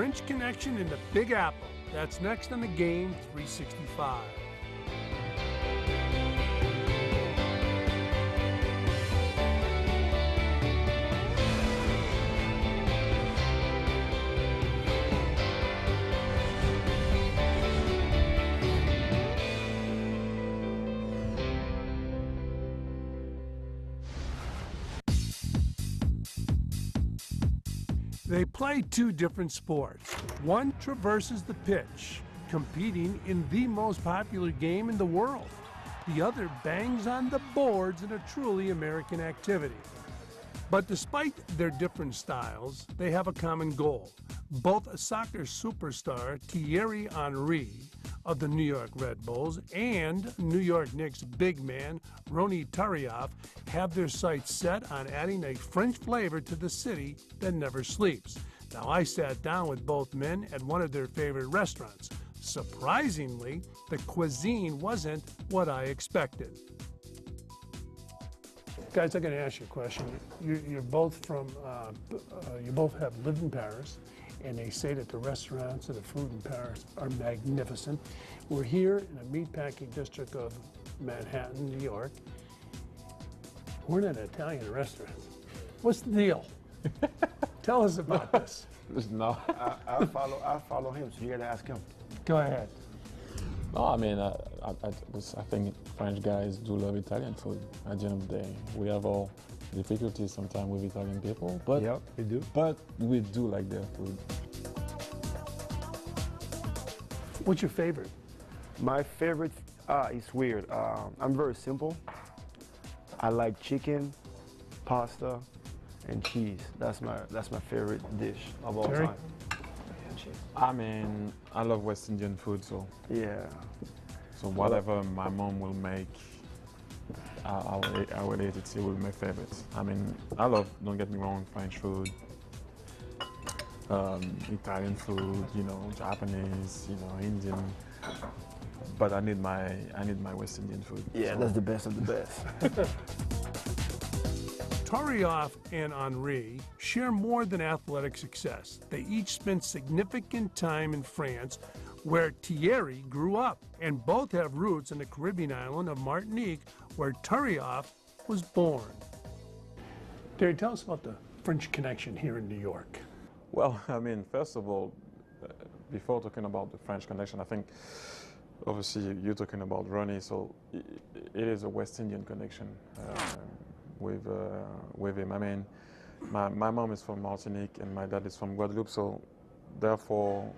French Connection in the Big Apple. That's next on the Game 365. They play two different sports. One traverses the pitch, competing in the most popular game in the world. The other bangs on the boards in a truly American activity. But despite their different styles, they have a common goal. Both a soccer superstar, Thierry Henry, of the New York Red Bulls, and New York Knicks big man, Ronny Turiaf, have their sights set on adding a French flavor to the city that never sleeps. Now, I sat down with both men at one of their favorite restaurants. Surprisingly, the cuisine wasn't what I expected. Guys, I'm going to ask you a question. You're both from, you both have lived in Paris, and they say that the restaurants and the food in Paris are magnificent. We're here in a meatpacking district of Manhattan, New York. We're in an Italian restaurant. What's the deal? Tell us about this. No, I'll follow him, so you got to ask him. Go ahead. no. I mean, I think French guys do love Italian food. At the end of the day, we have all difficulties sometimes with Italian people, but Yep, we do. But we do like their food. What's your favorite? My favorite, it's weird. I'm very simple. I like chicken, pasta, and cheese. That's my favorite dish of all Thierry? time. I mean, I love West Indian food, so Yeah. whatever my mom will make, I will eat it. It will be my favorites. I mean, I love, don't get me wrong, French food, Italian food, you know, Japanese, you know, Indian. But I need my West Indian food. Yeah, so. that's the best of the best. Turiaf and Henry share more than athletic success. They each spent significant time in France, where Thierry grew up, and both have roots in the Caribbean island of Martinique, where Turiaf was born. Thierry, tell us about the French Connection here in New York. Well, I mean, first of all, before talking about the French connection, I think obviously you're talking about Ronny, so it is a West Indian connection with him. I mean, my mom is from Martinique and my dad is from Guadeloupe, so therefore,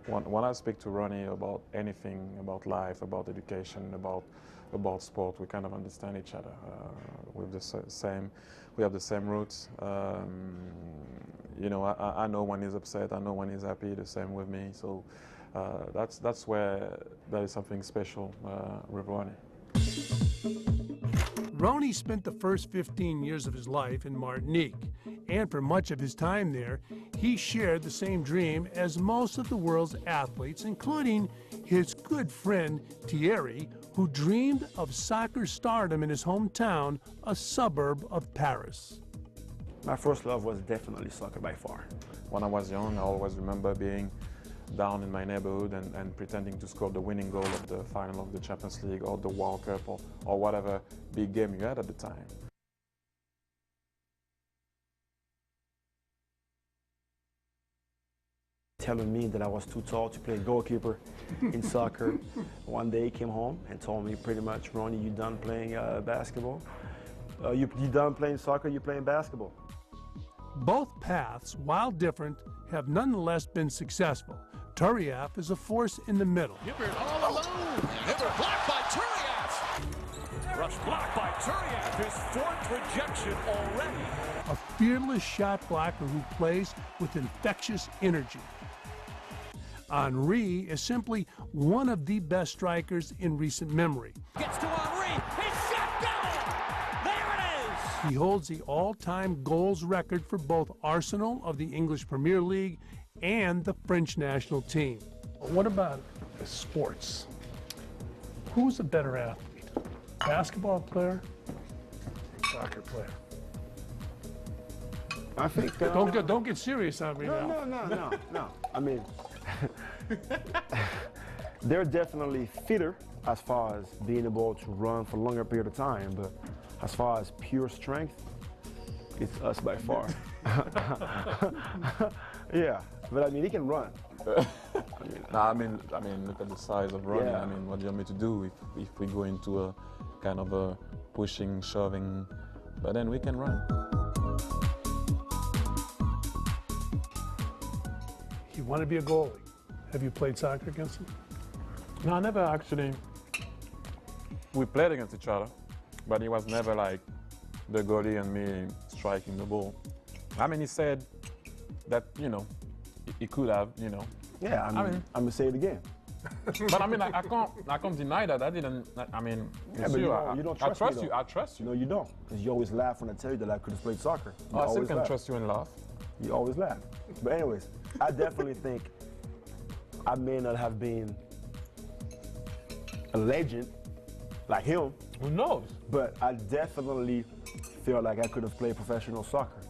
when I speak to Ronny about anything, about life, about education, about sport, we kind of understand each other. We have the same roots. You know, I know when he's upset, I know when he's happy, the same with me. So that's where there is something special with Ronny. Ronny spent the first 15 years of his life in Martinique, and for much of his time there, he shared the same dream as most of the world's athletes, including his good friend Thierry, who dreamed of soccer stardom in his hometown, a suburb of Paris. My first love was definitely soccer by far. When I was young, I always remember being down in my neighborhood and pretending to score the winning goal of the final of the Champions League or the World Cup or whatever big game you had at the time. Telling me that I was too tall to play goalkeeper in soccer. One day he came home and told me pretty much, Ronny, you done playing basketball? You done playing soccer, you playing basketball? Both paths, while different, have nonetheless been successful. Turiaf is a force in the middle. Hibbert all alone. Hibbert blocked by Turiaf. Rush blocked by Turiaf. His fourth rejection already. A fearless shot blocker who plays with infectious energy. Henry is simply one of the best strikers in recent memory. Gets to Henry. His shot goal. There it is. He holds the all-time goals record for both Arsenal of the English Premier League and the French national team. What about sports? Who's a better athlete? Basketball player? Soccer player? I think. Don't get serious on me now. No. I mean, they're definitely fitter as far as being able to run for a longer period of time, but as far as pure strength, it's us by far. Yeah, but I mean, he can run. I mean, look at the size of Ronny. Yeah. I mean, what do you want me to do if we go into a kind of a pushing, shoving, but then we can run. You want to be a goalie. Have you played soccer against him? No, I never actually. We played against each other, but he was never like the goalie and me striking the ball. I mean, he said that, you know, he could have, you know. Yeah, I'm gonna say it again. But I mean, I can't deny that. I didn't. I mean, Yeah, but you don't trust me, though. I trust you. No, you don't, because you always laugh when I tell you that I could have played soccer. You I still always can laugh. trust you and laugh. You always laugh. But anyways, I definitely think I may not have been a legend like him, Who knows? but I definitely feel like I could have played professional soccer.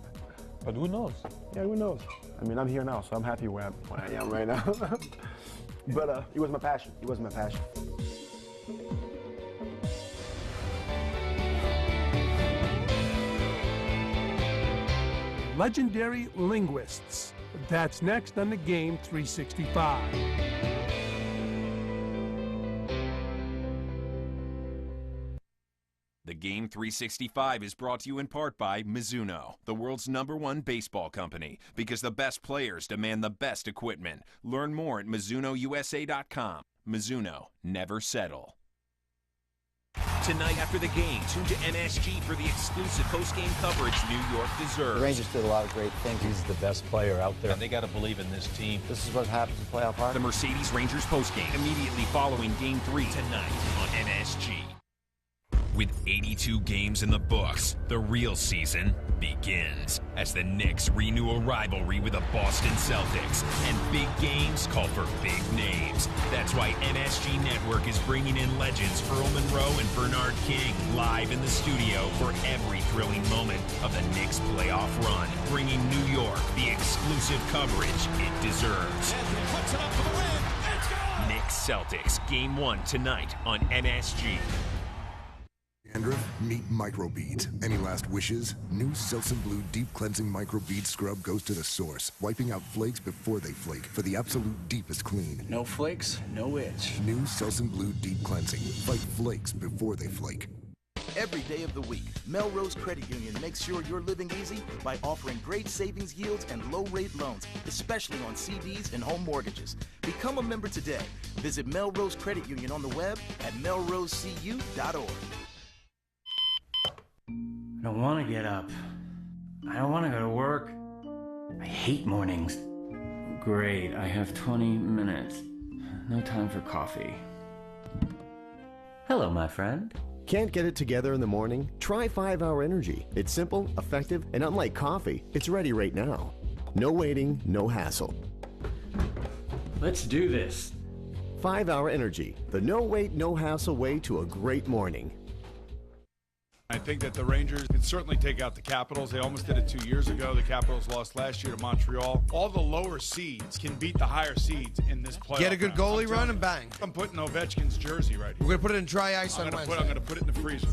But who knows? Yeah, who knows? I mean, I'm here now, so I'm happy where I am right now. But it was my passion. It was my passion. Legendary linguists. That's next on the Game 365. The Game 365 is brought to you in part by Mizuno, the world's #1 baseball company, because the best players demand the best equipment. Learn more at MizunoUSA.com. Mizuno, never settle. Tonight after the game, tune to MSG for the exclusive post-game coverage New York deserves. The Rangers did a lot of great things. He's the best player out there. And they got to believe in this team. This is what happens in playoff hockey. The Mercedes-Rangers postgame immediately following Game 3 tonight on MSG. With 82 games in the books, the real season begins as the Knicks renew a rivalry with the Boston Celtics, and big games call for big names. That's why MSG Network is bringing in legends Earl Monroe and Bernard King live in the studio for every thrilling moment of the Knicks playoff run, bringing New York the exclusive coverage it deserves. Anthony puts it up for the win. It's gone. Knicks Celtics, Game 1 tonight on MSG. Dandruff, meet microbeads. Any last wishes? New Selsun Blue Deep Cleansing Microbead Scrub goes to the source, wiping out flakes before they flake for the absolute deepest clean. No flakes, no itch. New Selsun Blue Deep Cleansing. Fight flakes before they flake. Every day of the week, Melrose Credit Union makes sure you're living easy by offering great savings yields and low-rate loans, especially on CDs and home mortgages. Become a member today. Visit Melrose Credit Union on the web at melrosecu.org. I don't want to get up. I don't want to go to work. I hate mornings. Great, I have 20 minutes. No time for coffee. Hello, my friend. Can't get it together in the morning? Try 5 Hour Energy. It's simple, effective, and unlike coffee, it's ready right now. No waiting, no hassle. Let's do this. 5 Hour Energy, the no wait, no hassle way to a great morning. I think that the Rangers can certainly take out the Capitals. They almost did it 2 years ago. The Capitals lost last year to Montreal. All the lower seeds can beat the higher seeds in this playoff. Get a good goalie run and bang. I'm putting Ovechkin's jersey right here. We're going to put it in dry ice on Wednesday. I'm going to put it in the freezer.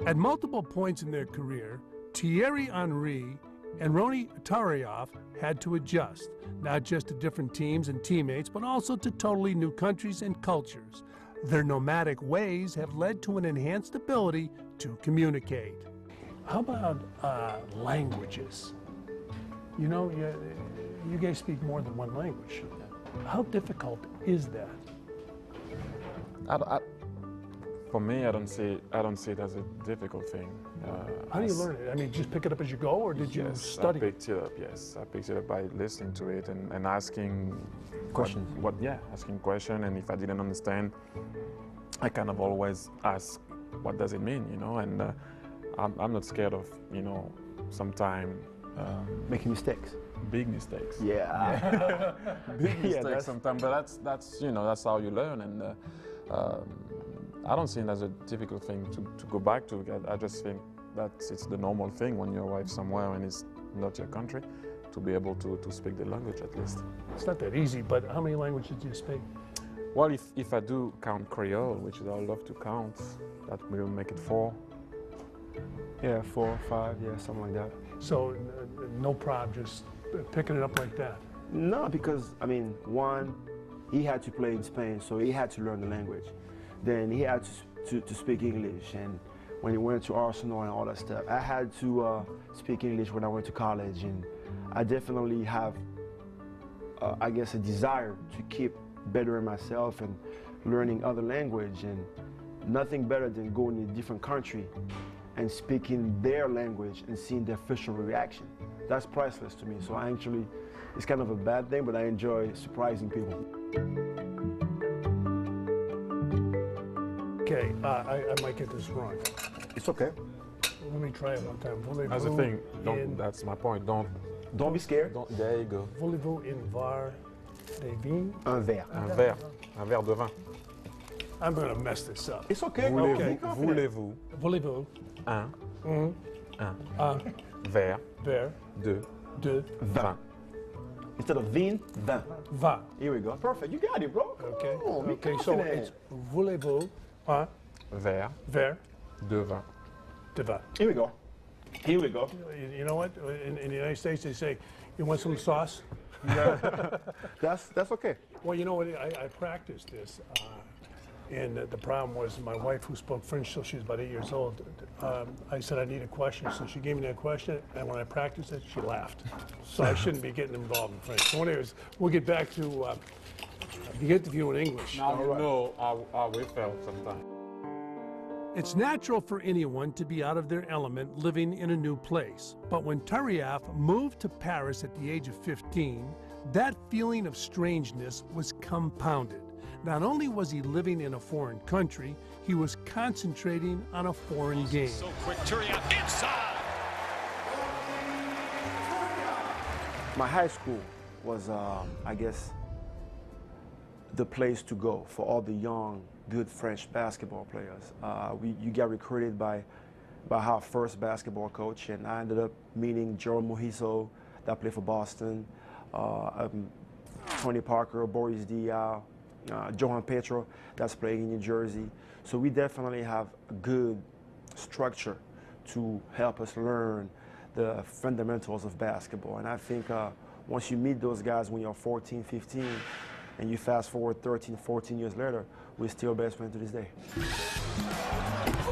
At multiple points in their career, Thierry Henry and Ronny Turiaf had to adjust, not just to different teams and teammates, but also to totally new countries and cultures. Their nomadic ways have led to an enhanced ability to communicate. How about languages? You know, you guys speak more than one language. How difficult is that? For me, I don't see it as a difficult thing. How do you learn it? I mean, just pick it up as you go, or did you study? I picked it up. Yes, I picked it up by listening to it and asking Questions. Asking questions. And if I didn't understand, I kind of always ask, what does it mean? You know, and I'm not scared of, you know, sometime Making mistakes. Big mistakes. Yeah. Big mistakes sometimes, but that's you know, that's how you learn, and I don't see it as a difficult thing to go back to. I just think that it's the normal thing when you arrive somewhere and it's not your country, to be able to speak the language at least. It's not that easy, but how many languages do you speak? Well, if I do count Creole, which I love to count, that will make it 4. Yeah, 4, 5, yeah, something like that. So no problem, just picking it up like that? No, because, I mean, one, he had to play in Spain, so he had to learn the language. Then he had to speak English, and when he went to Arsenal and all that stuff, I had to speak English when I went to college, and I definitely have, I guess, a desire to keep bettering myself and learning other language, and nothing better than going to a different country and speaking their language and seeing their facial reaction. That's priceless to me. So I actually, it's kind of a bad thing, but I enjoy surprising people. Okay, I might get this wrong. It's okay. Let me try it one time. That's the thing. That's my point. Don't be scared. There you go. Voulez-vous un verre de vin? Un verre. Un verre. Un verre de vin. I'm going to mess this up. It's okay. Voulez-vous un verre de vin. Instead of vin, vin. Vin. Here we go. Perfect. You got it, bro. Okay. Okay, so it's voulez-vous un verre de vin. De vin. Here we go. Here we go. You know what? In the United States, they say, you want some sauce? That's okay. Well, you know what? I practiced this. And the problem was my wife, who spoke French till she was about 8 years old, I said I need a question. So she gave me that question, and when I practiced it, she laughed. So I shouldn't be getting involved in French. So anyways, we'll get back to the interview in English. Now you know how we felt sometimes. It's natural for anyone to be out of their element living in a new place. But when Turiaf moved to Paris at the age of 15, that feeling of strangeness was compounded. Not only was he living in a foreign country, he was concentrating on a foreign game. So quick, Turiaf inside. My high school was, I guess, the place to go for all the young, good French basketball players. You get recruited by our first basketball coach, and I ended up meeting Jerome Mohiso, that played for Boston, Tony Parker, Boris Diaw, Johan Petro, that's playing in New Jersey. So we definitely have a good structure to help us learn the fundamentals of basketball. And I think once you meet those guys when you're 14, 15, and you fast forward 13, 14 years later, we're still best friends to this day.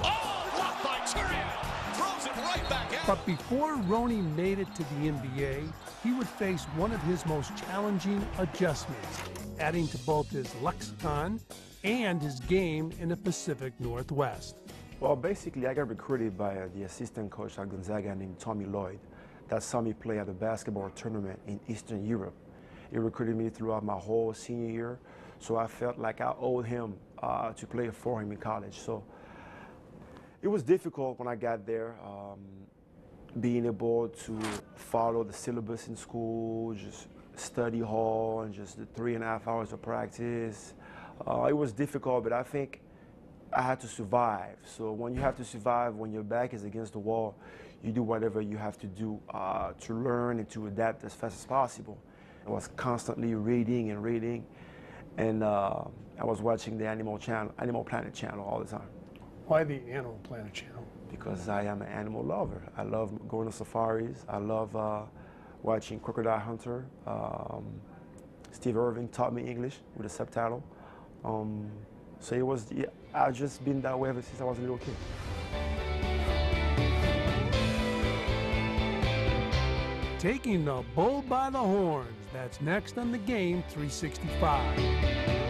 Oh, blocked by Turiaf. Throws it right back out. But before Ronny made it to the NBA, he would face one of his most challenging adjustments, adding to both his lexicon and his game in the Pacific Northwest. Well, basically, I got recruited by the assistant coach at Gonzaga named Tommy Lloyd that saw me play at a basketball tournament in Eastern Europe. He recruited me throughout my whole senior year, so I felt like I owed him to play for him in college. So it was difficult when I got there, being able to follow the syllabus in school, just study hall, and just the 3.5 hours of practice. It was difficult, but I think I had to survive. So when you have to survive, when your back is against the wall, you do whatever you have to do to learn and to adapt as fast as possible. I was constantly reading, and I was watching the Animal Planet channel all the time. Why the Animal Planet channel? Because I am an animal lover. I love going to safaris. I love watching Crocodile Hunter. Steve Irving taught me English with a subtitle. So it was, yeah, I've just been that way ever since I was a little kid. Taking the bull by the horns. That's next on the Game 365.